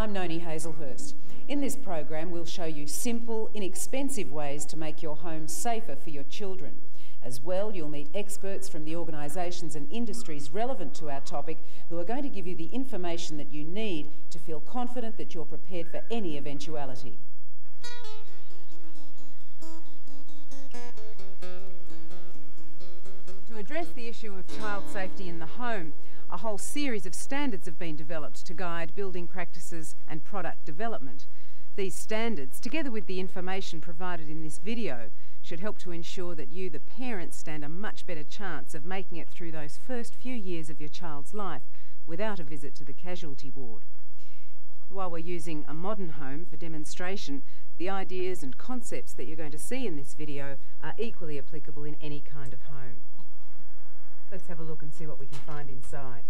I'm Noni Hazelhurst. In this program, we'll show you simple, inexpensive ways to make your home safer for your children. As well, you'll meet experts from the organisations and industries relevant to our topic who are going to give you the information that you need to feel confident that you're prepared for any eventuality. To address the issue of child safety in the home, a whole series of standards have been developed to guide building practices and product development. These standards, together with the information provided in this video, should help to ensure that you, the parents, stand a much better chance of making it through those first few years of your child's life without a visit to the casualty ward. While we're using a modern home for demonstration, the ideas and concepts that you're going to see in this video are equally applicable in any kind of home. Let's have a look and see what we can find inside.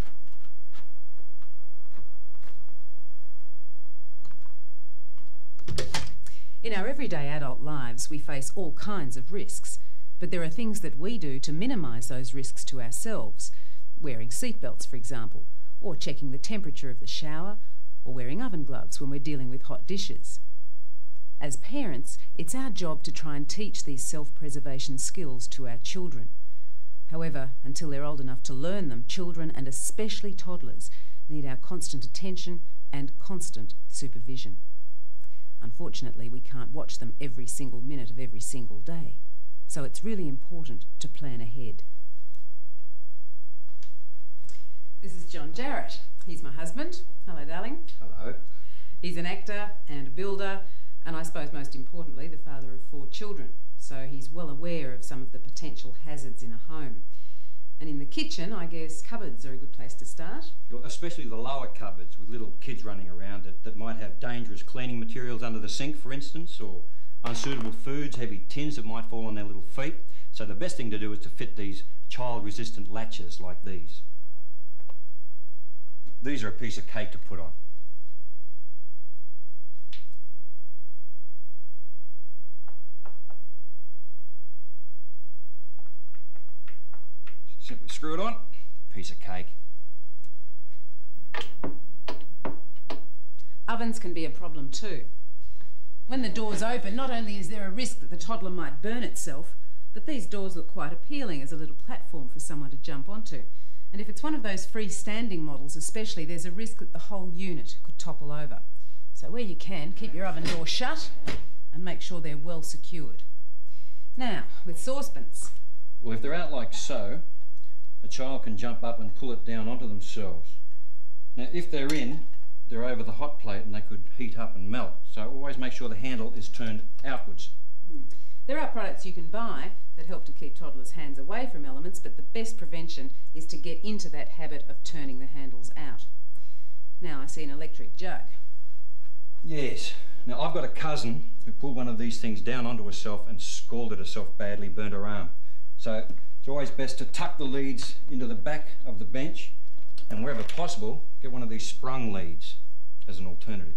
In our everyday adult lives, we face all kinds of risks, but there are things that we do to minimise those risks to ourselves. Wearing seatbelts, for example, or checking the temperature of the shower, or wearing oven gloves when we're dealing with hot dishes. As parents, it's our job to try and teach these self-preservation skills to our children. However, until they're old enough to learn them, children, and especially toddlers, need our constant attention and constant supervision. Unfortunately, we can't watch them every single minute of every single day, so it's really important to plan ahead. This is John Jarrett. He's my husband. Hello, darling. Hello. He's an actor and a builder, and I suppose most importantly, the father of 4 children. So he's well aware of some of the potential hazards in a home. And in the kitchen, I guess cupboards are a good place to start. Especially the lower cupboards with little kids running around that might have dangerous cleaning materials under the sink, for instance, or unsuitable foods, heavy tins that might fall on their little feet. So the best thing to do is to fit these child-resistant latches like these. These are a piece of cake to put on. Simply screw it on, piece of cake. Ovens can be a problem too. When the doors open, not only is there a risk that the toddler might burn itself, but these doors look quite appealing as a little platform for someone to jump onto. And if it's one of those freestanding models especially, there's a risk that the whole unit could topple over. So where you can, keep your oven door shut and make sure they're well secured. Now, with saucepans. Well, if they're out like so, a child can jump up and pull it down onto themselves. Now, if they're in, they're over the hot plate and they could heat up and melt. So always make sure the handle is turned outwards. There are products you can buy that help to keep toddlers' hands away from elements, but the best prevention is to get into that habit of turning the handles out. Now I see an electric jug. Yes. Now I've got a cousin who pulled one of these things down onto herself and scalded herself badly, burnt her arm. So it's always best to tuck the leads into the back of the bench and wherever possible, get one of these sprung leads as an alternative.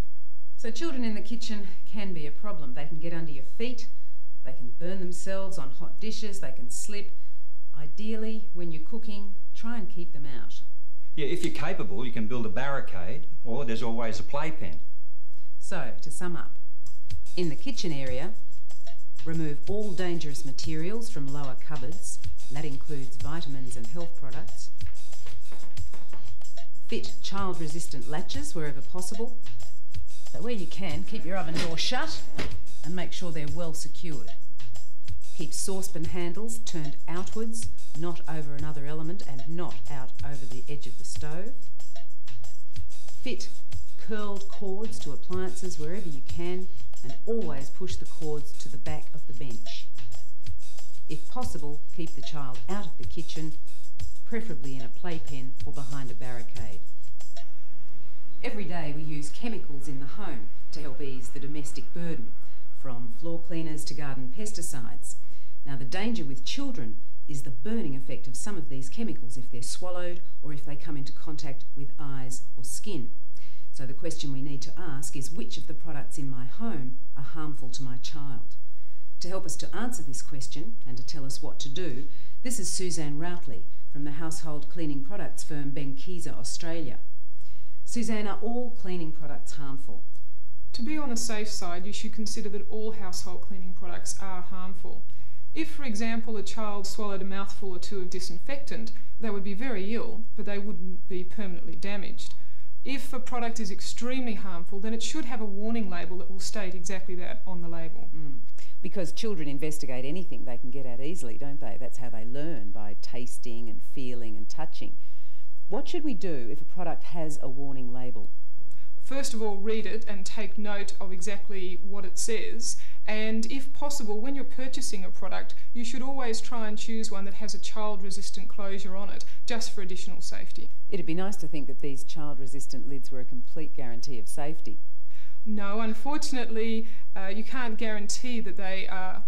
So children in the kitchen can be a problem. They can get under your feet, they can burn themselves on hot dishes, they can slip. Ideally, when you're cooking, try and keep them out. Yeah, if you're capable, you can build a barricade, or there's always a playpen. So, to sum up, in the kitchen area, remove all dangerous materials from lower cupboards, and that includes vitamins and health products. Fit child-resistant latches wherever possible. So where you can, keep your oven door shut and make sure they're well secured. Keep saucepan handles turned outwards, not over another element and not out over the edge of the stove. Fit curled cords to appliances wherever you can, and always push the cords to the back of the bench. If possible, keep the child out of the kitchen, preferably in a playpen or behind a barricade. Every day we use chemicals in the home to help ease the domestic burden, from floor cleaners to garden pesticides. Now the danger with children is the burning effect of some of these chemicals if they're swallowed or if they come into contact with eyes or skin. So the question we need to ask is, which of the products in my home are harmful to my child? To help us to answer this question and to tell us what to do, this is Suzanne Routley from the household cleaning products firm Benkiza, Australia. Suzanne, are all cleaning products harmful? To be on the safe side, you should consider that all household cleaning products are harmful. If, for example, a child swallowed a mouthful or two of disinfectant, they would be very ill, but they wouldn't be permanently damaged. If a product is extremely harmful, then it should have a warning label that will state exactly that on the label. Because children investigate anything they can get at easily, don't they? That's how they learn, by tasting and feeling and touching. What should we do if a product has a warning label? First of all, read it and take note of exactly what it says. And if possible, when you're purchasing a product, you should always try and choose one that has a child-resistant closure on it, just for additional safety. It'd be nice to think that these child-resistant lids were a complete guarantee of safety. No, unfortunately, you can't guarantee that they are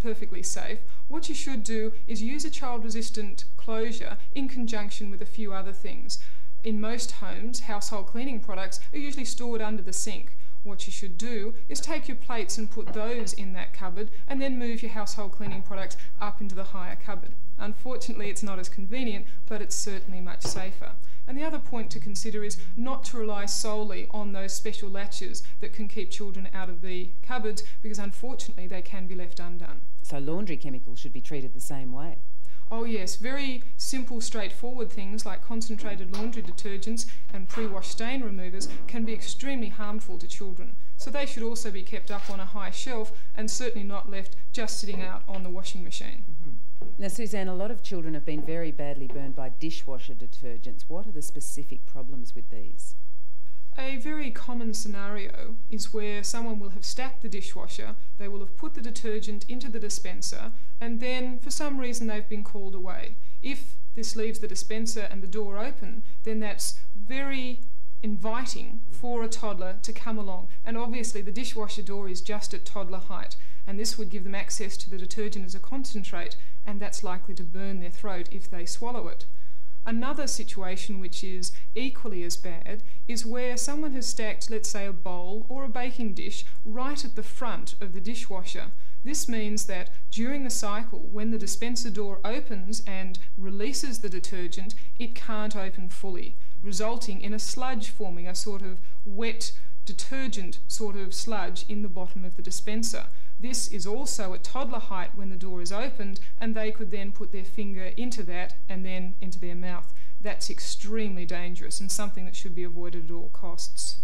perfectly safe. What you should do is use a child-resistant closure in conjunction with a few other things. In most homes, household cleaning products are usually stored under the sink. What you should do is take your plates and put those in that cupboard, and then move your household cleaning products up into the higher cupboard. Unfortunately, it's not as convenient, but it's certainly much safer. And the other point to consider is not to rely solely on those special latches that can keep children out of the cupboards, because unfortunately they can be left undone. So laundry chemicals should be treated the same way? Oh yes, very simple, straightforward things like concentrated laundry detergents and pre-wash stain removers can be extremely harmful to children. So they should also be kept up on a high shelf and certainly not left just sitting out on the washing machine. Now, Suzanne, a lot of children have been very badly burned by dishwasher detergents. What are the specific problems with these? A very common scenario is where someone will have stacked the dishwasher, they will have put the detergent into the dispenser, and then for some reason they've been called away. If this leaves the dispenser and the door open, then that's very inviting for a toddler to come along, and obviously the dishwasher door is just at toddler height, and this would give them access to the detergent as a concentrate, and that's likely to burn their throat if they swallow it. Another situation which is equally as bad is where someone has stacked, let's say, a bowl or a baking dish right at the front of the dishwasher. This means that during the cycle, when the dispenser door opens and releases the detergent, it can't open fully, resulting in a sludge forming, a sort of wet detergent sort of sludge in the bottom of the dispenser. This is also at toddler height when the door is opened, and they could then put their finger into that and then into their mouth. That's extremely dangerous and something that should be avoided at all costs.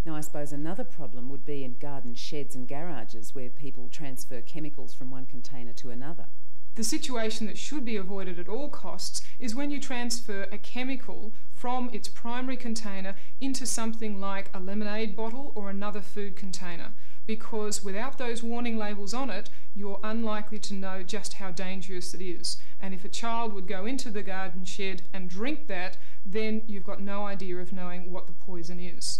Now, I suppose another problem would be in garden sheds and garages where people transfer chemicals from one container to another. The situation that should be avoided at all costs is when you transfer a chemical from its primary container into something like a lemonade bottle or another food container, because without those warning labels on it, you're unlikely to know just how dangerous it is. And if a child would go into the garden shed and drink that, then you've got no idea of knowing what the poison is.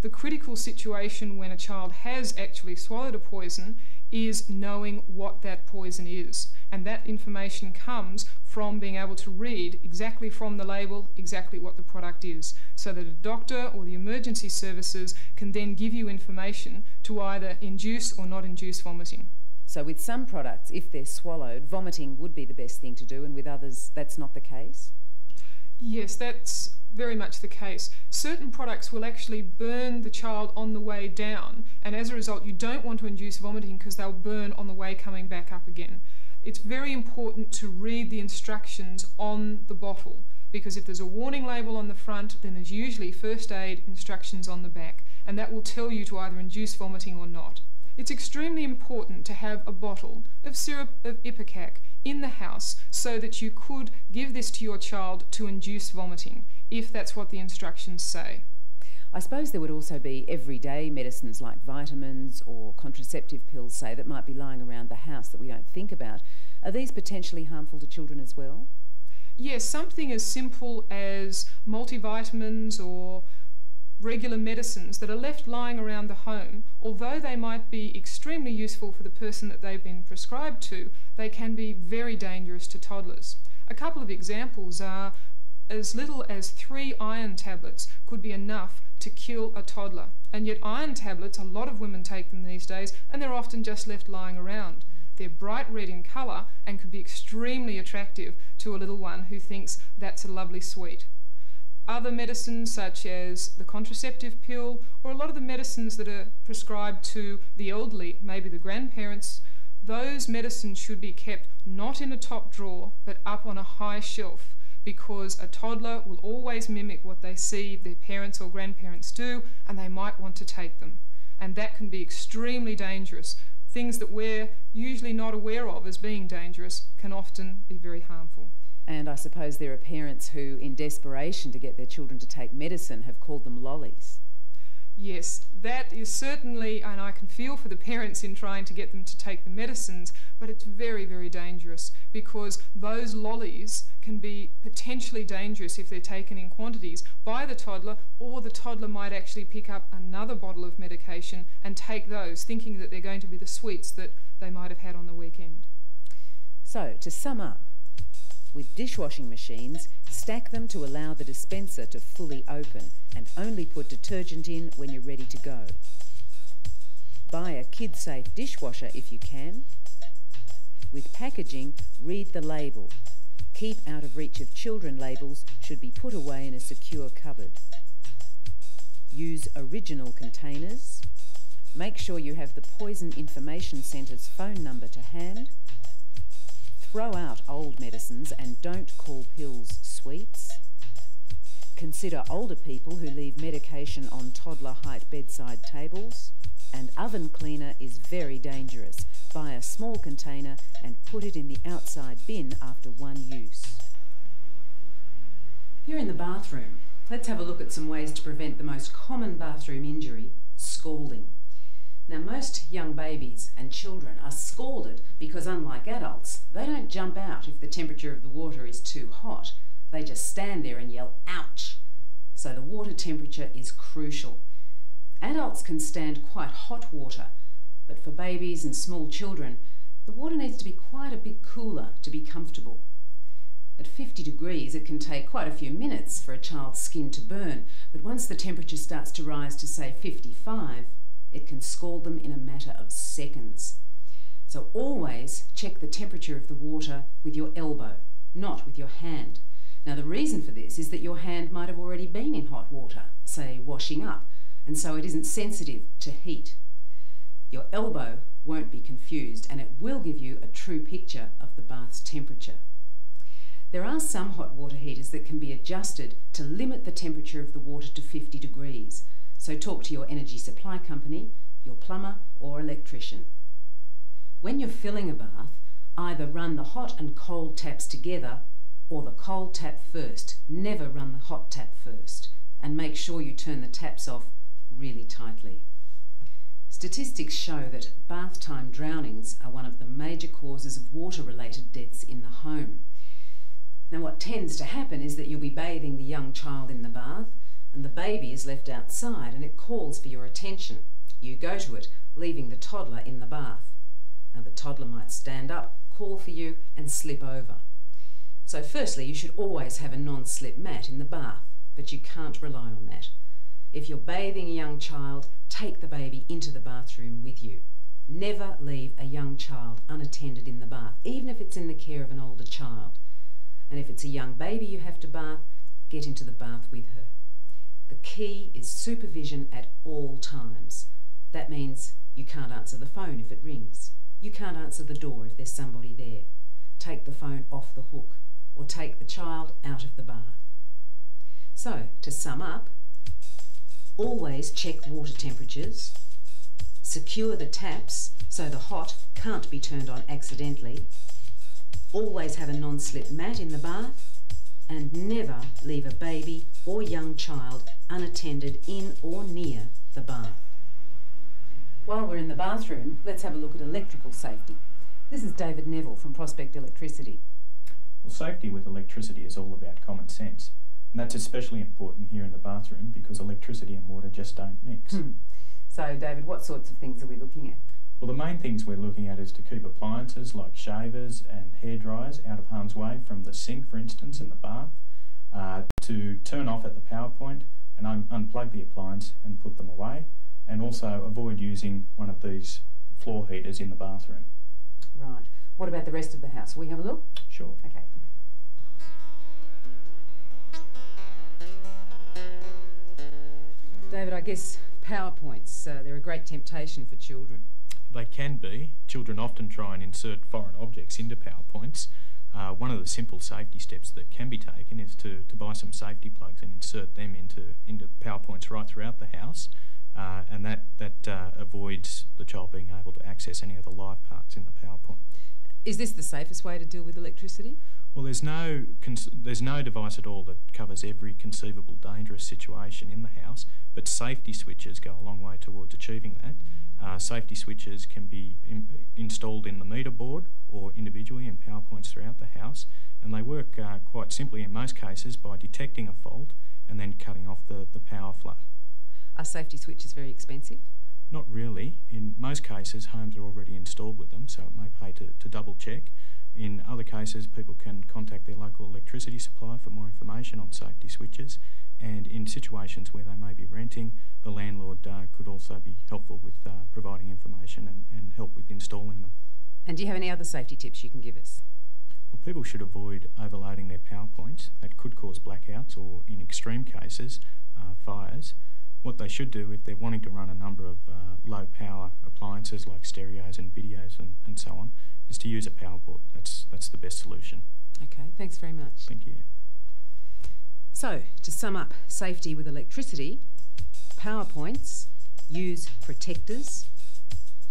The critical situation when a child has actually swallowed a poison is knowing what that poison is. And that information comes from being able to read exactly from the label exactly what the product is, so that a doctor or the emergency services can then give you information to either induce or not induce vomiting. So with some products, if they're swallowed, vomiting would be the best thing to do, and with others that's not the case? Yes, that's very much the case. Certain products will actually burn the child on the way down, and as a result you don't want to induce vomiting because they'll burn on the way coming back up again. It's very important to read the instructions on the bottle, because if there's a warning label on the front, then there's usually first aid instructions on the back, and that will tell you to either induce vomiting or not. It's extremely important to have a bottle of syrup of Ipecac in the house so that you could give this to your child to induce vomiting, if that's what the instructions say. I suppose there would also be everyday medicines like vitamins or contraceptive pills, say, that might be lying around the house that we don't think about. Are these potentially harmful to children as well? Yes, something as simple as multivitamins or regular medicines that are left lying around the home, although they might be extremely useful for the person that they've been prescribed to, they can be very dangerous to toddlers. A couple of examples are as little as 3 iron tablets could be enough to kill a toddler, and yet iron tablets, a lot of women take them these days, and they're often just left lying around. They're bright red in colour and could be extremely attractive to a little one who thinks that's a lovely sweet. Other medicines such as the contraceptive pill or a lot of the medicines that are prescribed to the elderly, maybe the grandparents, those medicines should be kept not in a top drawer but up on a high shelf, because a toddler will always mimic what they see their parents or grandparents do, and they might want to take them. And that can be extremely dangerous. Things that we're usually not aware of as being dangerous can often be very harmful. And I suppose there are parents who, in desperation to get their children to take medicine, have called them lollies. Yes, that is certainly, and I can feel for the parents in trying to get them to take the medicines, but it's very, very dangerous, because those lollies can be potentially dangerous if they're taken in quantities by the toddler, or the toddler might actually pick up another bottle of medication and take those, thinking that they're going to be the sweets that they might have had on the weekend. So, to sum up, with dishwashing machines, stack them to allow the dispenser to fully open and only put detergent in when you're ready to go. Buy a kid-safe dishwasher if you can. With packaging, read the label. Keep out of reach of children labels should be put away in a secure cupboard. Use original containers. Make sure you have the Poison Information Centre's phone number to hand. Throw out old medicines and don't call pills sweets. Consider older people who leave medication on toddler-height bedside tables. And oven cleaner is very dangerous. Buy a small container and put it in the outside bin after one use. You're in the bathroom. Let's have a look at some ways to prevent the most common bathroom injury, scalding. Now, most young babies and children are scalded because, unlike adults, they don't jump out if the temperature of the water is too hot. They just stand there and yell, ouch. So the water temperature is crucial. Adults can stand quite hot water, but for babies and small children, the water needs to be quite a bit cooler to be comfortable. At 50 degrees, it can take quite a few minutes for a child's skin to burn, but once the temperature starts to rise to, say, 55, it can scald them in a matter of seconds. So always check the temperature of the water with your elbow, not with your hand. Now, the reason for this is that your hand might have already been in hot water, say washing up, and so it isn't sensitive to heat. Your elbow won't be confused, and it will give you a true picture of the bath's temperature. There are some hot water heaters that can be adjusted to limit the temperature of the water to 50 degrees. So talk to your energy supply company, your plumber or electrician. When you're filling a bath, either run the hot and cold taps together or the cold tap first. Never run the hot tap first, and make sure you turn the taps off really tightly. Statistics show that bath time drownings are one of the major causes of water-related deaths in the home. Now, what tends to happen is that you'll be bathing the young child in the bath, and the baby is left outside and it calls for your attention. You go to it, leaving the toddler in the bath. Now, the toddler might stand up, call for you and slip over. So firstly, you should always have a non-slip mat in the bath, but you can't rely on that. If you're bathing a young child, take the baby into the bathroom with you. Never leave a young child unattended in the bath, even if it's in the care of an older child. And if it's a young baby you have to bath, get into the bath with her. The key is supervision at all times. That means you can't answer the phone if it rings. You can't answer the door if there's somebody there. Take the phone off the hook, or take the child out of the bath. So, to sum up, always check water temperatures, secure the taps so the hot can't be turned on accidentally, always have a non-slip mat in the bath, and never leave a baby or young child unattended in or near the bath. While we're in the bathroom, let's have a look at electrical safety. This is David Neville from Prospect Electricity. Well, safety with electricity is all about common sense, and that's especially important here in the bathroom because electricity and water just don't mix. So, David, what sorts of things are we looking at? Well, the main things we're looking at is to keep appliances like shavers and hairdryers out of harm's way from the sink, for instance, in the bath, to turn off at the power point and unplug the appliance and put them away, and also avoid using one of these floor heaters in the bathroom. Right. What about the rest of the house? Will we have a look? Sure. Okay. guess PowerPoints, they're a great temptation for children. They can be. Children often try and insert foreign objects into PowerPoints. One of the simple safety steps that can be taken is to buy some safety plugs and insert them into PowerPoints right throughout the house, and that avoids the child being able to access any of the live parts in the PowerPoint. Is this the safest way to deal with electricity? Well, there's no device at all that covers every conceivable dangerous situation in the house, but safety switches go a long way towards achieving that. Safety switches can be installed in the meter board or individually in PowerPoints throughout the house, and they work quite simply in most cases by detecting a fault and then cutting off the power flow. Are safety switches very expensive? Not really. In most cases, homes are already installed with them, so it may pay to double check. In other cases, people can contact their local electricity supplier for more information on safety switches, and in situations where they may be renting, the landlord could also be helpful with providing information and help with installing them. And do you have any other safety tips you can give us? Well, people should avoid overloading their PowerPoints. That could cause blackouts or, in extreme cases, fires. What they should do if they're wanting to run a number of low power appliances like stereos and videos and so on is to use a power board. That's the best solution. Okay, thanks very much. Thank you. So, to sum up safety with electricity, PowerPoints, use protectors,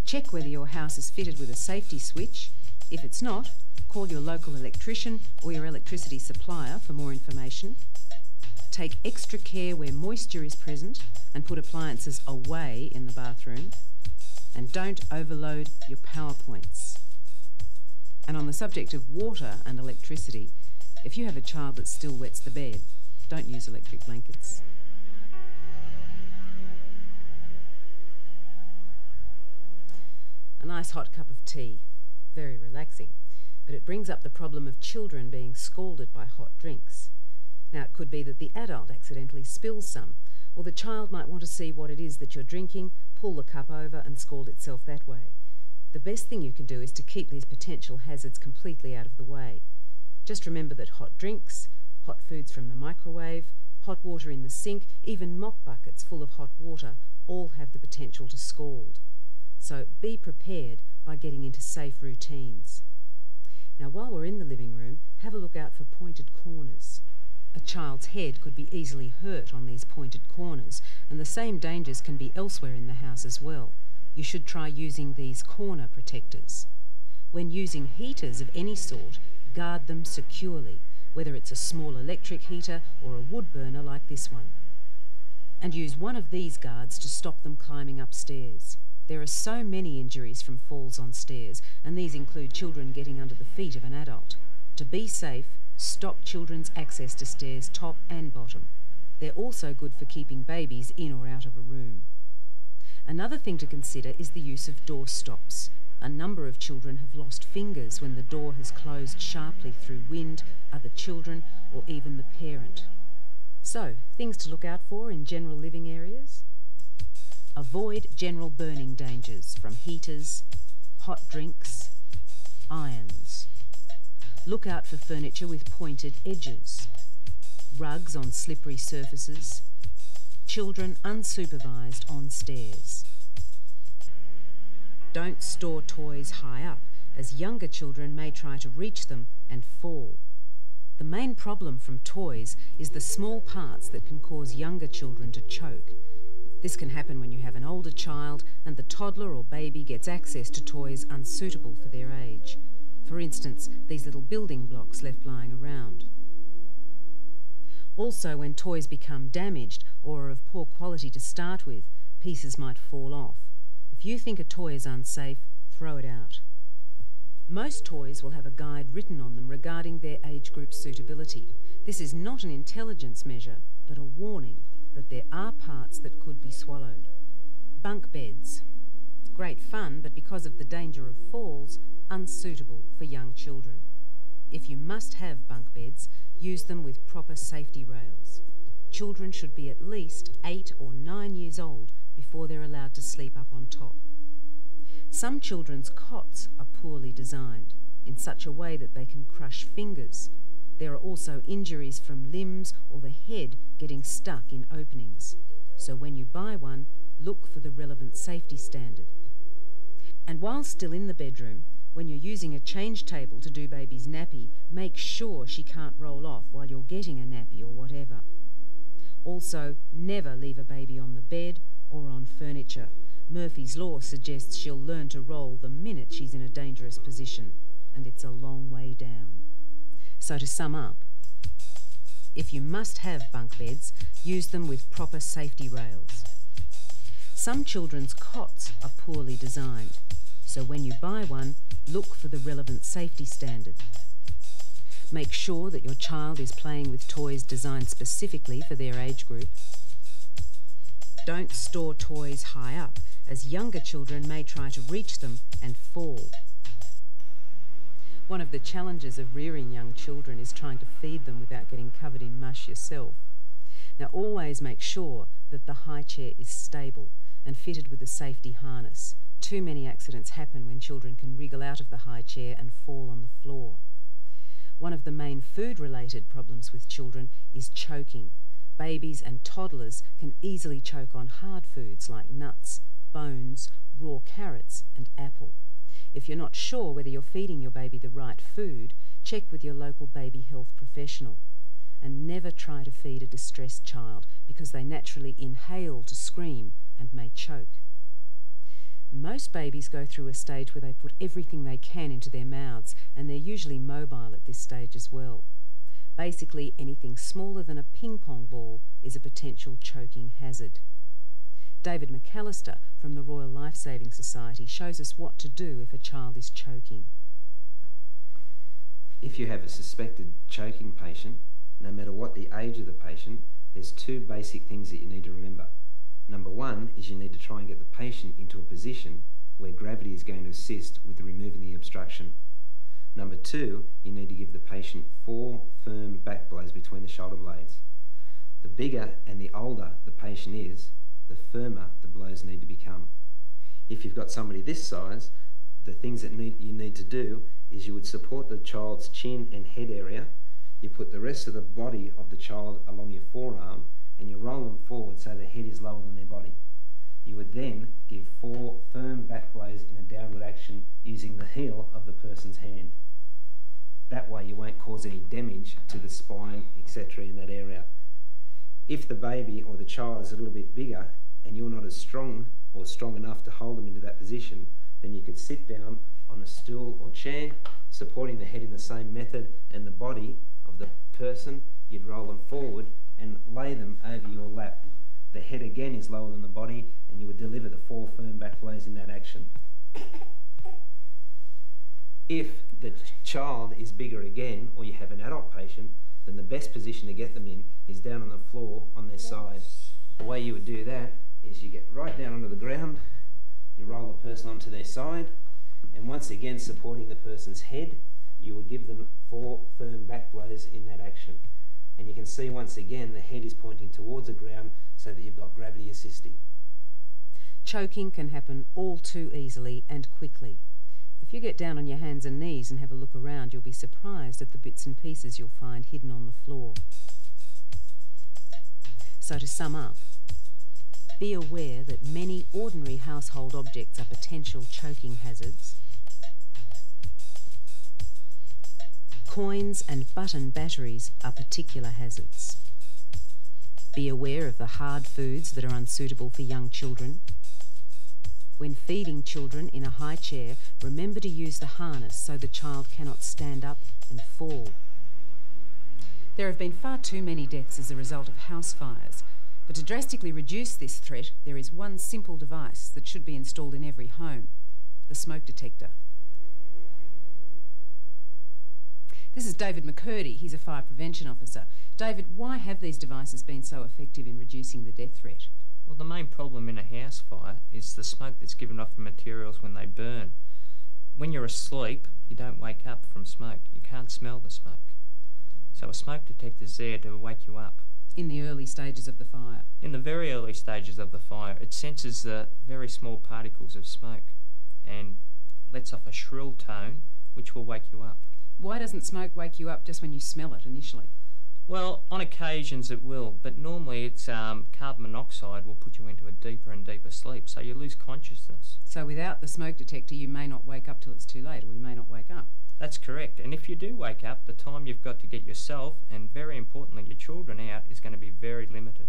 check whether your house is fitted with a safety switch. If it's not, call your local electrician or your electricity supplier for more information. Take extra care where moisture is present and put appliances away in the bathroom. And don't overload your PowerPoints. And on the subject of water and electricity, if you have a child that still wets the bed, don't use electric blankets. A nice hot cup of tea, very relaxing, but it brings up the problem of children being scalded by hot drinks. Now, it could be that the adult accidentally spills some, or the child might want to see what it is that you're drinking, pull the cup over and scald itself that way. The best thing you can do is to keep these potential hazards completely out of the way. Just remember that hot drinks, hot foods from the microwave, hot water in the sink, even mop buckets full of hot water all have the potential to scald. So be prepared by getting into safe routines. Now, while we're in the living room, have a look out for pointed corners. A child's head could be easily hurt on these pointed corners, and the same dangers can be elsewhere in the house as well. You should try using these corner protectors. When using heaters of any sort, guard them securely, whether it's a small electric heater or a wood burner like this one. And use one of these guards to stop them climbing upstairs. There are so many injuries from falls on stairs, and these include children getting under the feet of an adult. To be safe, stop children's access to stairs top and bottom. They're also good for keeping babies in or out of a room. Another thing to consider is the use of door stops. A number of children have lost fingers when the door has closed sharply through wind, other children, or even the parent. So, things to look out for in general living areas. Avoid general burning dangers from heaters, hot drinks, irons. Look out for furniture with pointed edges, rugs on slippery surfaces, children unsupervised on stairs. Don't store toys high up, as younger children may try to reach them and fall. The main problem from toys is the small parts that can cause younger children to choke. This can happen when you have an older child and the toddler or baby gets access to toys unsuitable for their age. For instance, these little building blocks left lying around. Also, when toys become damaged or are of poor quality to start with, pieces might fall off. If you think a toy is unsafe, throw it out. Most toys will have a guide written on them regarding their age group suitability. This is not an intelligence measure, but a warning that there are parts that could be swallowed. Bunk beds. Great fun, but because of the danger of falls, unsuitable for young children. If you must have bunk beds, use them with proper safety rails. Children should be at least 8 or 9 years old before they're allowed to sleep up on top. Some children's cots are poorly designed, in such a way that they can crush fingers. There are also injuries from limbs or the head getting stuck in openings. so when you buy one, look for the relevant safety standard. And while still in the bedroom, when you're using a change table to do baby's nappy, make sure she can't roll off while you're getting a nappy or whatever. Also, never leave a baby on the bed or on furniture. Murphy's Law suggests she'll learn to roll the minute she's in a dangerous position, and it's a long way down. So to sum up, if you must have bunk beds, use them with proper safety rails. Some children's cots are poorly designed, so when you buy one, look for the relevant safety standard. Make sure that your child is playing with toys designed specifically for their age group. Don't store toys high up, as younger children may try to reach them and fall. One of the challenges of rearing young children is trying to feed them without getting covered in mush yourself. Now always make sure that the high chair is stable and fitted with a safety harness. Too many accidents happen when children can wriggle out of the high chair and fall on the floor. One of the main food-related problems with children is choking. Babies and toddlers can easily choke on hard foods like nuts, bones, raw carrots and apple. If you're not sure whether you're feeding your baby the right food, check with your local baby health professional. And never try to feed a distressed child because they naturally inhale to scream and may choke. Most babies go through a stage where they put everything they can into their mouths, and they're usually mobile at this stage as well. Basically, anything smaller than a ping pong ball is a potential choking hazard. David McAllister from the Royal Life Saving Society shows us what to do if a child is choking. If you have a suspected choking patient, no matter what the age of the patient, there's two basic things that you need to remember. Number one is you need to try and get the patient into a position where gravity is going to assist with removing the obstruction. Number two, you need to give the patient 4 firm back blows between the shoulder blades. The bigger and the older the patient is, the firmer the blows need to become. If you've got somebody this size, the things that you need to do is you would support the child's chin and head area, you put the rest of the body of the child along your forearm, and you roll them forward so their head is lower than their body. You would then give 4 firm back blows in a downward action using the heel of the person's hand. That way you won't cause any damage to the spine, etc. in that area. If the baby or the child is a little bit bigger and you're not as strong or strong enough to hold them into that position, then you could sit down on a stool or chair, supporting the head in the same method, and the body of the person, you'd roll them forward and lay them over your lap. The head again is lower than the body, and you would deliver the 4 firm back blows in that action. If the child is bigger again, or you have an adult patient, then the best position to get them in is down on the floor on their side. The way you would do that is you get right down onto the ground, you roll the person onto their side, and once again supporting the person's head, you would give them 4 firm back blows in that action. And you can see once again the head is pointing towards the ground so that you've got gravity assisting. Choking can happen all too easily and quickly. If you get down on your hands and knees and have a look around, you'll be surprised at the bits and pieces you'll find hidden on the floor. So to sum up, be aware that many ordinary household objects are potential choking hazards. Coins and button batteries are particular hazards. Be aware of the hard foods that are unsuitable for young children. When feeding children in a high chair, remember to use the harness so the child cannot stand up and fall. There have been far too many deaths as a result of house fires, but to drastically reduce this threat, there is one simple device that should be installed in every home: the smoke detector. This is David McCurdy. He's a fire prevention officer. David, why have these devices been so effective in reducing the death threat? Well, the main problem in a house fire is the smoke that's given off from materials when they burn. When you're asleep, you don't wake up from smoke. You can't smell the smoke. So a smoke detector's there to wake you up. In the early stages of the fire? In the very early stages of the fire, it senses the very small particles of smoke and lets off a shrill tone which will wake you up. Why doesn't smoke wake you up just when you smell it initially? Well, on occasions it will, but normally it's carbon monoxide will put you into a deeper and deeper sleep, so you lose consciousness. So without the smoke detector, you may not wake up till it's too late, or you may not wake up. That's correct, and if you do wake up, the time you've got to get yourself, and very importantly your children out, is going to be very limited.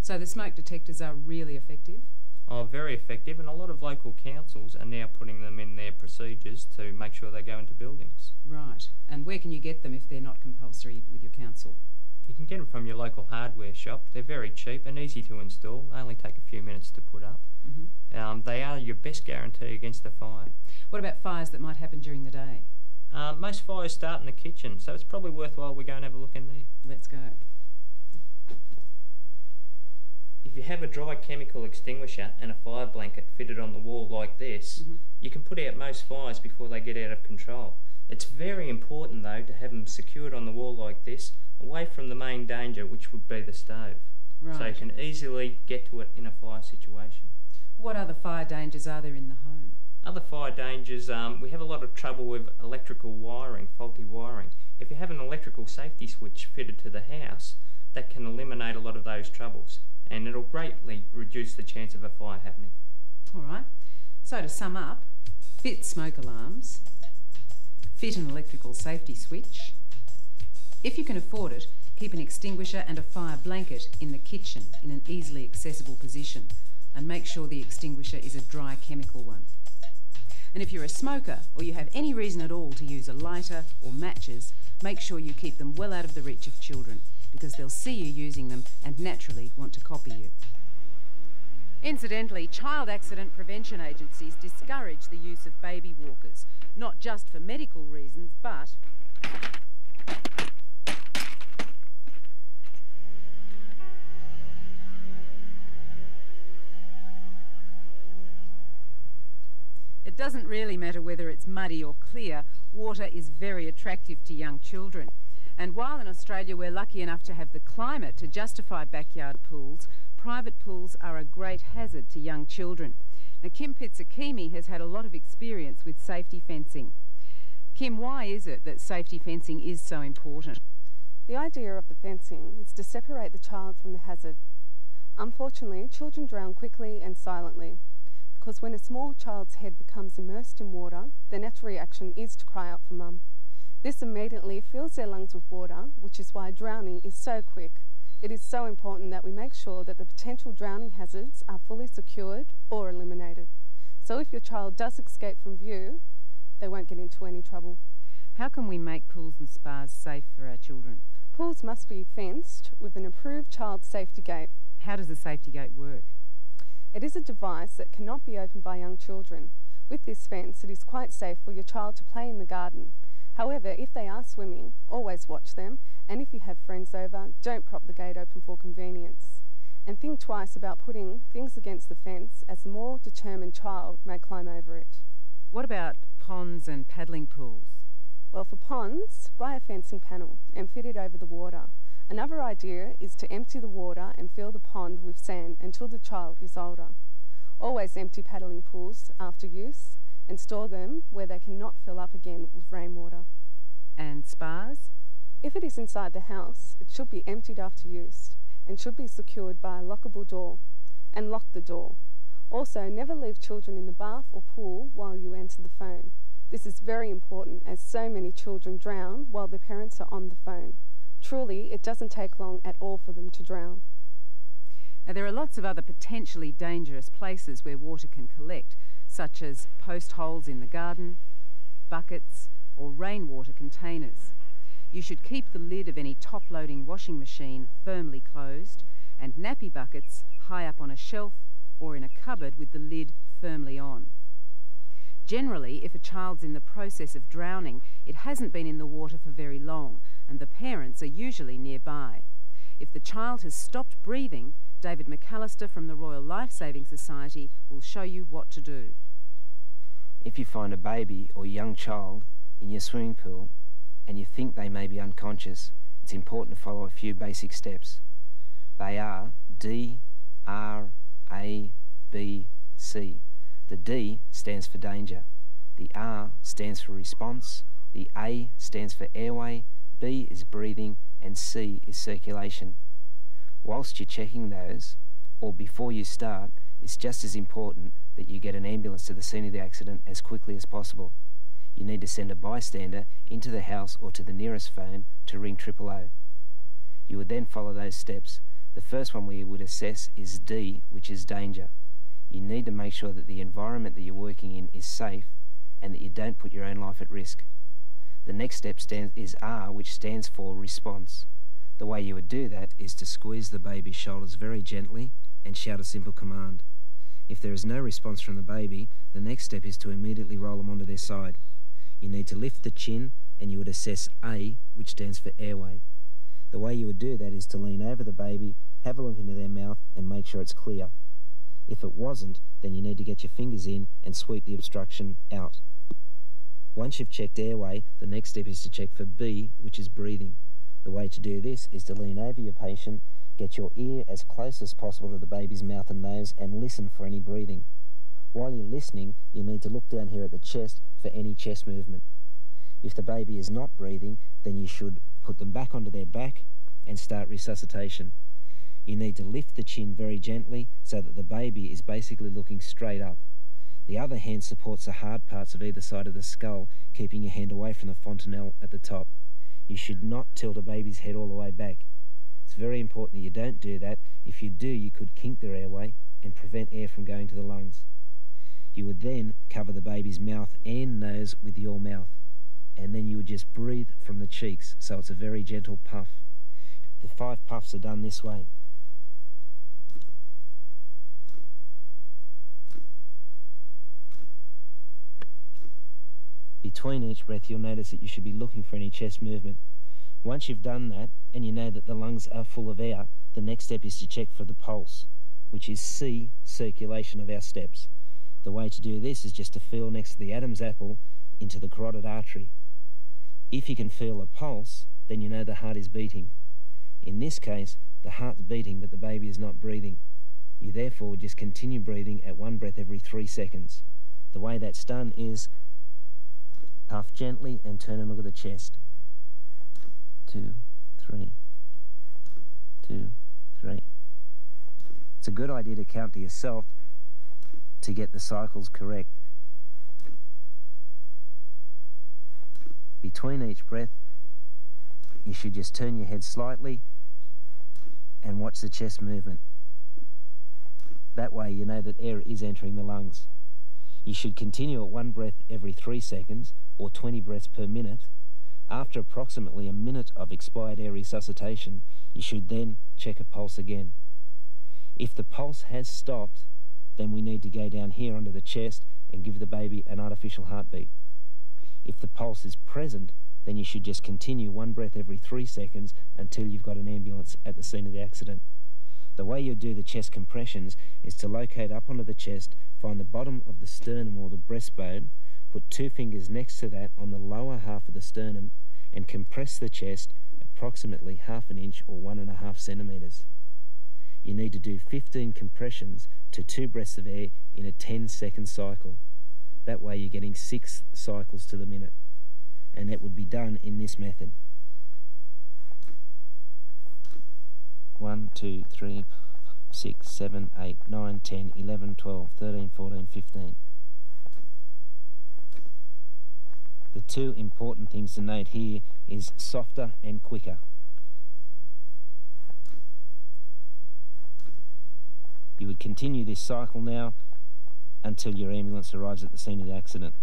So the smoke detectors are really effective? Oh, very effective, and a lot of local councils are now putting them in their procedures to make sure they go into buildings. Right. And where can you get them if they're not compulsory with your council? You can get them from your local hardware shop. They're very cheap and easy to install. They only take a few minutes to put up. They are your best guarantee against a fire. What about fires that might happen during the day? Most fires start in the kitchen, so it's probably worthwhile we go and have a look in there. Let's go. If you have a dry chemical extinguisher and a fire blanket fitted on the wall like this, you can put out most fires before they get out of control. It's very important though to have them secured on the wall like this, away from the main danger, which would be the stove. Right. So you can easily get to it in a fire situation. What other fire dangers are there in the home? Other fire dangers, we have a lot of trouble with electrical wiring, faulty wiring. If you have an electrical safety switch fitted to the house, that can eliminate a lot of those troubles, and it'll greatly reduce the chance of a fire happening. All right. So to sum up, fit smoke alarms, fit an electrical safety switch. If you can afford it, keep an extinguisher and a fire blanket in the kitchen in an easily accessible position, and make sure the extinguisher is a dry chemical one. And if you're a smoker or you have any reason at all to use a lighter or matches, make sure you keep them well out of the reach of children, because they'll see you using them and naturally want to copy you. Incidentally, child accident prevention agencies discourage the use of baby walkers, not just for medical reasons, but it doesn't really matter whether it's muddy or clear, water is very attractive to young children. And while in Australia we're lucky enough to have the climate to justify backyard pools, private pools are a great hazard to young children. Now, Kim Pitsakimi has had a lot of experience with safety fencing. Kim, why is it that safety fencing is so important? The idea of the fencing is to separate the child from the hazard. Unfortunately, children drown quickly and silently, because when a small child's head becomes immersed in water, their natural reaction is to cry out for mum. This immediately fills their lungs with water, which is why drowning is so quick. It is so important that we make sure that the potential drowning hazards are fully secured or eliminated. So if your child does escape from view, they won't get into any trouble. How can we make pools and spas safe for our children? Pools must be fenced with an approved child safety gate. How does a safety gate work? It is a device that cannot be opened by young children. With this fence, it is quite safe for your child to play in the garden. However, if they are swimming, always watch them, and if you have friends over, don't prop the gate open for convenience. And think twice about putting things against the fence, as the more determined child may climb over it. What about ponds and paddling pools? Well, for ponds, buy a fencing panel and fit it over the water. Another idea is to empty the water and fill the pond with sand until the child is older. Always empty paddling pools after use, and store them where they cannot fill up again with rainwater. And spas? If it is inside the house, it should be emptied after use and should be secured by a lockable door, and lock the door. Also, never leave children in the bath or pool while you enter the phone. This is very important, as so many children drown while their parents are on the phone. Truly, it doesn't take long at all for them to drown. Now, there are lots of other potentially dangerous places where water can collect, such as post holes in the garden, buckets, or rainwater containers. You should keep the lid of any top-loading washing machine firmly closed, and nappy buckets high up on a shelf or in a cupboard with the lid firmly on. Generally, if a child's in the process of drowning, it hasn't been in the water for very long, and the parents are usually nearby. If the child has stopped breathing, David McAllister from the Royal Life Saving Society will show you what to do. If you find a baby or young child in your swimming pool and you think they may be unconscious, it's important to follow a few basic steps. They are D, R, A, B, C. The D stands for danger, the R stands for response, the A stands for airway, B is breathing, and C is circulation. Whilst you're checking those, or before you start, it's just as important that you get an ambulance to the scene of the accident as quickly as possible. You need to send a bystander into the house or to the nearest phone to ring 000. You would then follow those steps. The first one we would assess is D, which is danger. You need to make sure that the environment that you're working in is safe and that you don't put your own life at risk. The next step is R, which stands for response. The way you would do that is to squeeze the baby's shoulders very gently and shout a simple command. If there is no response from the baby, the next step is to immediately roll them onto their side. You need to lift the chin and you would assess A, which stands for airway. The way you would do that is to lean over the baby, have a look into their mouth and make sure it's clear. If it wasn't, then you need to get your fingers in and sweep the obstruction out. Once you've checked airway, the next step is to check for B, which is breathing. The way to do this is to lean over your patient, get your ear as close as possible to the baby's mouth and nose and listen for any breathing. While you're listening, you need to look down here at the chest for any chest movement. If the baby is not breathing, then you should put them back onto their back and start resuscitation. You need to lift the chin very gently so that the baby is basically looking straight up. The other hand supports the hard parts of either side of the skull, keeping your hand away from the fontanelle at the top. You should not tilt a baby's head all the way back. It's very important that you don't do that. If you do, you could kink their airway and prevent air from going to the lungs. You would then cover the baby's mouth and nose with your mouth, and then you would just breathe from the cheeks, so it's a very gentle puff. The 5 puffs are done this way. Between each breath, you'll notice that you should be looking for any chest movement. Once you've done that, and you know that the lungs are full of air, the next step is to check for the pulse, which is C, circulation of our steps. The way to do this is just to feel next to the Adam's apple into the carotid artery. If you can feel a pulse, then you know the heart is beating. In this case, the heart's beating but the baby is not breathing. You therefore just continue breathing at 1 breath every 3 seconds. The way that's done is puff gently and turn and look at the chest. 2, 3, 2, 3. It's a good idea to count to yourself to get the cycles correct. Between each breath, you should just turn your head slightly and watch the chest movement. That way you know that air is entering the lungs. You should continue at 1 breath every 3 seconds or 20 breaths per minute. After approximately a minute of expired air resuscitation, you should then check a pulse again. If the pulse has stopped, then we need to go down here under the chest and give the baby an artificial heartbeat. If the pulse is present, then you should just continue 1 breath every 3 seconds until you've got an ambulance at the scene of the accident. The way you do the chest compressions is to locate up onto the chest, find the bottom of the sternum or the breastbone, put 2 fingers next to that on the lower half of the sternum and compress the chest approximately 1/2 inch or 1.5 centimetres. You need to do 15 compressions to 2 breaths of air in a 10-second cycle. That way you're getting 6 cycles to the minute. And that would be done in this method. 1, 2, 3, 6, 7, 8, 9, 10, 11, 12, 13, 14, 15. The 2 important things to note here is softer and quicker. You would continue this cycle now until your ambulance arrives at the scene of the accident.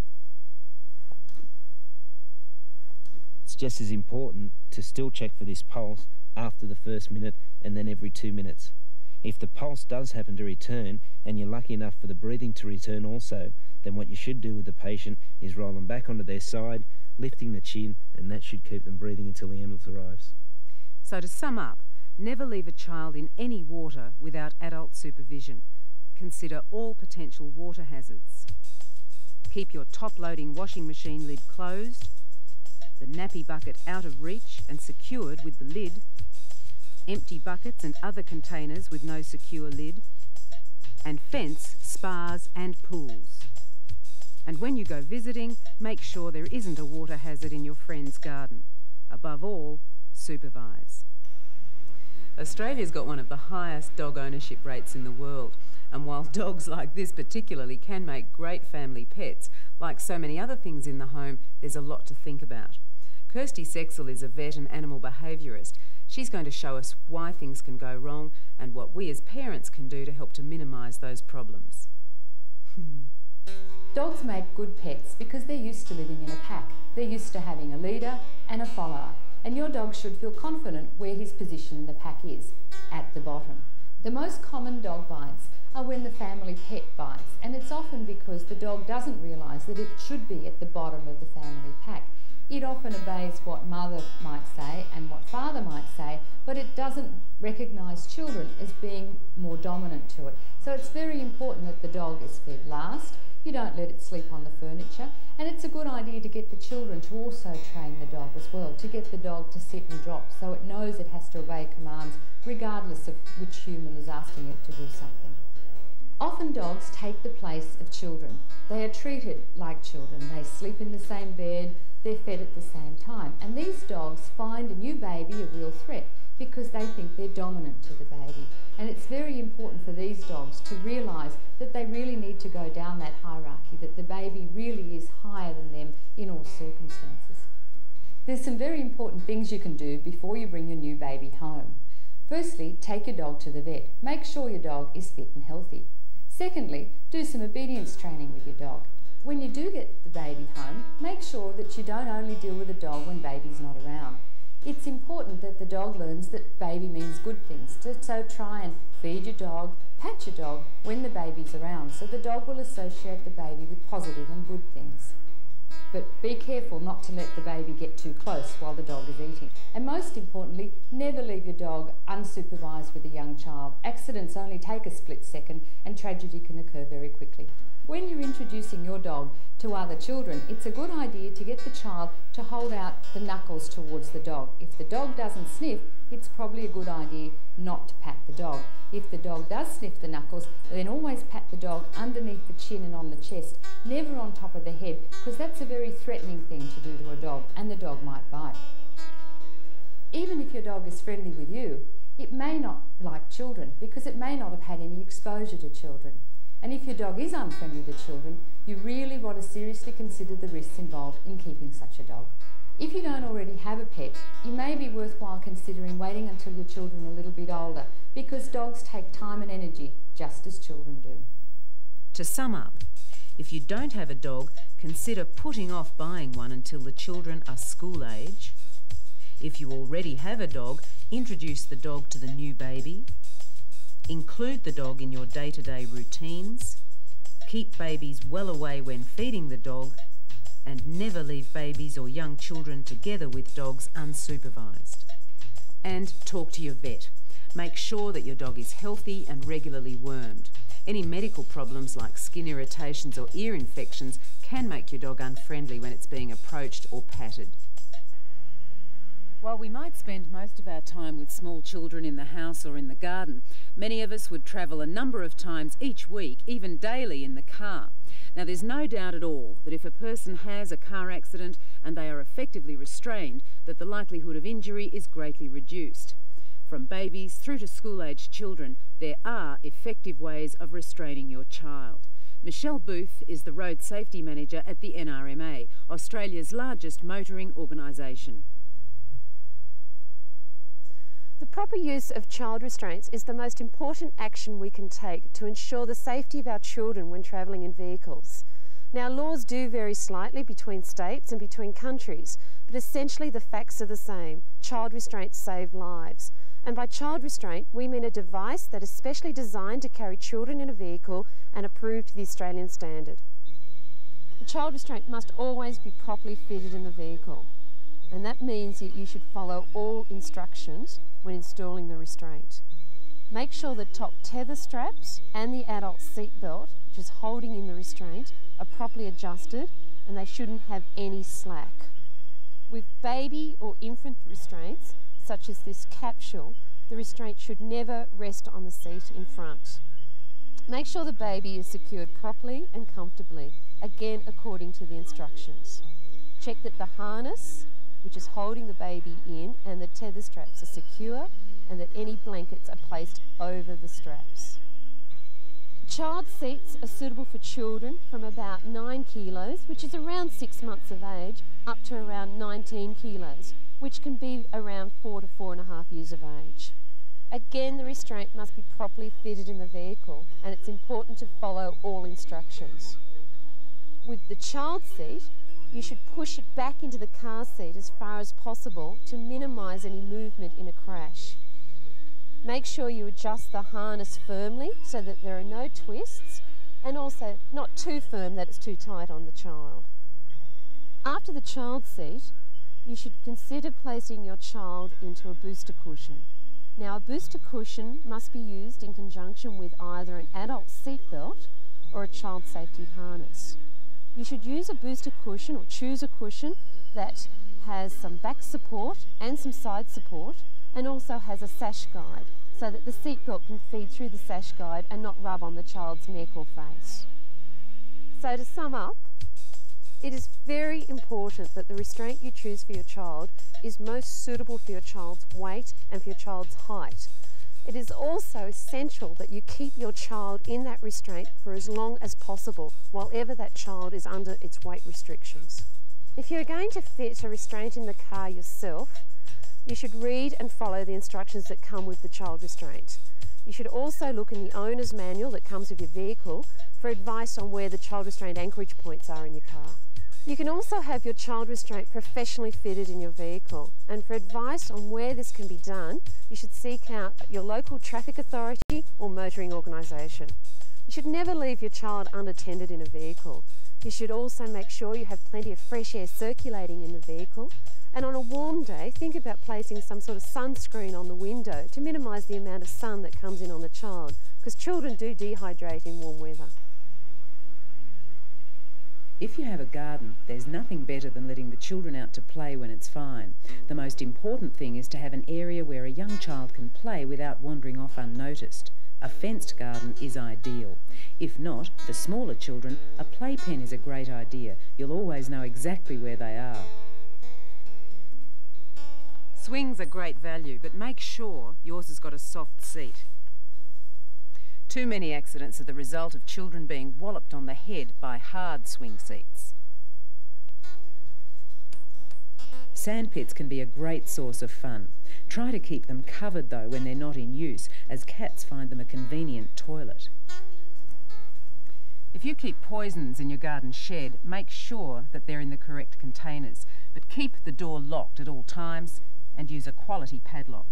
It's just as important to still check for this pulse after the first minute and then every 2 minutes. If the pulse does happen to return and you're lucky enough for the breathing to return also, then what you should do with the patient is roll them back onto their side, lifting the chin, and that should keep them breathing until the ambulance arrives. So to sum up, never leave a child in any water without adult supervision. Consider all potential water hazards. Keep your top-loading washing machine lid closed, the nappy bucket out of reach and secured with the lid, empty buckets and other containers with no secure lid, and fence spas and pools. And when you go visiting, make sure there isn't a water hazard in your friend's garden. Above all, supervise. Australia's got one of the highest dog ownership rates in the world, and while dogs like this particularly can make great family pets, like so many other things in the home, there's a lot to think about. Kirsty Sexel is a vet and animal behaviourist. She's going to show us why things can go wrong and what we as parents can do to help to minimise those problems. Dogs make good pets because they're used to living in a pack. They're used to having a leader and a follower. And your dog should feel confident where his position in the pack is, at the bottom. The most common dog bites are when the family pet bites, and it's often because the dog doesn't realise that it should be at the bottom of the family pack. It often obeys what mother might say and what father might say, but it doesn't recognise children as being more dominant to it. So it's very important that the dog is fed last. You don't let it sleep on the furniture, and it's a good idea to get the children to also train the dog as well, to get the dog to sit and drop so it knows it has to obey commands regardless of which human is asking it to do something. Often dogs take the place of children. They are treated like children. They sleep in the same bed, they're fed at the same time, and these dogs find a new baby a real threat because they think they're dominant to the baby. And it's very important for these dogs to realise that they really need to go down that hierarchy, that the baby really is higher than them in all circumstances. There's some very important things you can do before you bring your new baby home. Firstly, take your dog to the vet. Make sure your dog is fit and healthy. Secondly, do some obedience training with your dog. When you do get the baby home, make sure that you don't only deal with the dog when baby's not around. It's important that the dog learns that baby means good things, so try and feed your dog, pat your dog when the baby's around, so the dog will associate the baby with positive and good things. But be careful not to let the baby get too close while the dog is eating. And most importantly, never leave your dog unsupervised with a young child. Accidents only take a split second and tragedy can occur very quickly. When you're introducing your dog to other children, it's a good idea to get the child to hold out the knuckles towards the dog. If the dog doesn't sniff, it's probably a good idea not to pat the dog. If the dog does sniff the knuckles, then always pat the dog underneath the chin and on the chest, never on top of the head, because that's a very threatening thing to do to a dog, and the dog might bite. Even if your dog is friendly with you, it may not like children because it may not have had any exposure to children. And if your dog is unfriendly to children, you really want to seriously consider the risks involved in keeping such a dog. If you don't already have a pet, it may be worthwhile considering waiting until your children are a little bit older, because dogs take time and energy just as children do. To sum up, if you don't have a dog, consider putting off buying one until the children are school age. If you already have a dog, introduce the dog to the new baby. Include the dog in your day-to-day routines. Keep babies well away when feeding the dog, and never leave babies or young children together with dogs unsupervised. And talk to your vet. Make sure that your dog is healthy and regularly wormed. Any medical problems like skin irritations or ear infections can make your dog unfriendly when it's being approached or patted. While we might spend most of our time with small children in the house or in the garden, many of us would travel a number of times each week, even daily, in the car. Now, there's no doubt at all that if a person has a car accident and they are effectively restrained, that the likelihood of injury is greatly reduced. From babies through to school-aged children, there are effective ways of restraining your child. Michelle Booth is the Road Safety Manager at the NRMA, Australia's largest motoring organisation. The proper use of child restraints is the most important action we can take to ensure the safety of our children when travelling in vehicles. Now, laws do vary slightly between states and between countries, but essentially the facts are the same. Child restraints save lives. And by child restraint, we mean a device that is specially designed to carry children in a vehicle and approved to the Australian standard. The child restraint must always be properly fitted in the vehicle, and that means that you should follow all instructions when installing the restraint. Make sure the top tether straps and the adult seat belt, which is holding in the restraint, are properly adjusted, and they shouldn't have any slack. With baby or infant restraints, such as this capsule, the restraint should never rest on the seat in front. Make sure the baby is secured properly and comfortably, again according to the instructions. Check that the harness, which is holding the baby in, and the tether straps are secure, and that any blankets are placed over the straps. Child seats are suitable for children from about 9 kilos, which is around 6 months of age, up to around 19 kilos, which can be around 4 to 4.5 years of age. Again, the restraint must be properly fitted in the vehicle, and it's important to follow all instructions. With the child seat, you should push it back into the car seat as far as possible to minimise any movement in a crash. Make sure you adjust the harness firmly so that there are no twists, and also not too firm that it's too tight on the child. After the child seat, you should consider placing your child into a booster cushion. Now, a booster cushion must be used in conjunction with either an adult seat belt or a child safety harness. You should use a booster cushion or choose a cushion that has some back support and some side support, and also has a sash guide so that the seat belt can feed through the sash guide and not rub on the child's neck or face. So to sum up, it is very important that the restraint you choose for your child is most suitable for your child's weight and for your child's height. It is also essential that you keep your child in that restraint for as long as possible, while ever that child is under its weight restrictions. If you're going to fit a restraint in the car yourself, you should read and follow the instructions that come with the child restraint. You should also look in the owner's manual that comes with your vehicle for advice on where the child restraint anchorage points are in your car. You can also have your child restraint professionally fitted in your vehicle, and for advice on where this can be done, you should seek out your local traffic authority or motoring organisation. You should never leave your child unattended in a vehicle. You should also make sure you have plenty of fresh air circulating in the vehicle, and on a warm day, think about placing some sort of sunscreen on the window to minimise the amount of sun that comes in on the child, because children do dehydrate in warm weather. If you have a garden, there's nothing better than letting the children out to play when it's fine. The most important thing is to have an area where a young child can play without wandering off unnoticed. A fenced garden is ideal. If not, for smaller children, a playpen is a great idea. You'll always know exactly where they are. Swings are great value, but make sure yours has got a soft seat. Too many accidents are the result of children being walloped on the head by hard swing seats. Sandpits can be a great source of fun. Try to keep them covered though when they're not in use, as cats find them a convenient toilet. If you keep poisons in your garden shed, make sure that they're in the correct containers, but keep the door locked at all times and use a quality padlock.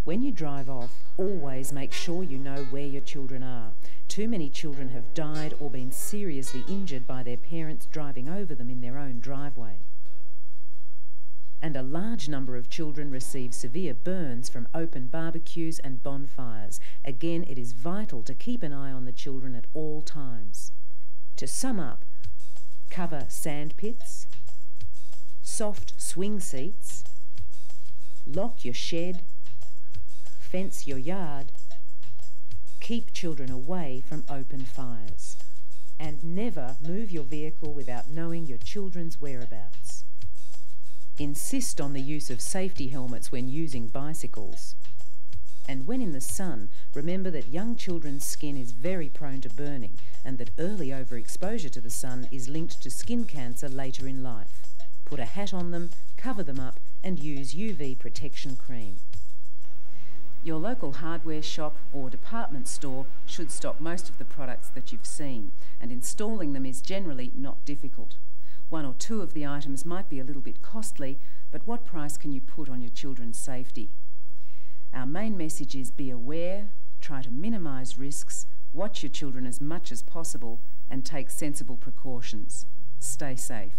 When you drive off, always make sure you know where your children are. Too many children have died or been seriously injured by their parents driving over them in their own driveway. And a large number of children receive severe burns from open barbecues and bonfires. Again, it is vital to keep an eye on the children at all times. To sum up, cover sand pits, soft swing seats, lock your shed, fence your yard, keep children away from open fires, and never move your vehicle without knowing your children's whereabouts. Insist on the use of safety helmets when using bicycles. And when in the sun, remember that young children's skin is very prone to burning, and that early overexposure to the sun is linked to skin cancer later in life. Put a hat on them, cover them up, and use UV protection cream. Your local hardware shop or department store should stock most of the products that you've seen, and installing them is generally not difficult. One or two of the items might be a little bit costly, but what price can you put on your children's safety? Our main message is be aware, try to minimise risks, watch your children as much as possible, and take sensible precautions. Stay safe.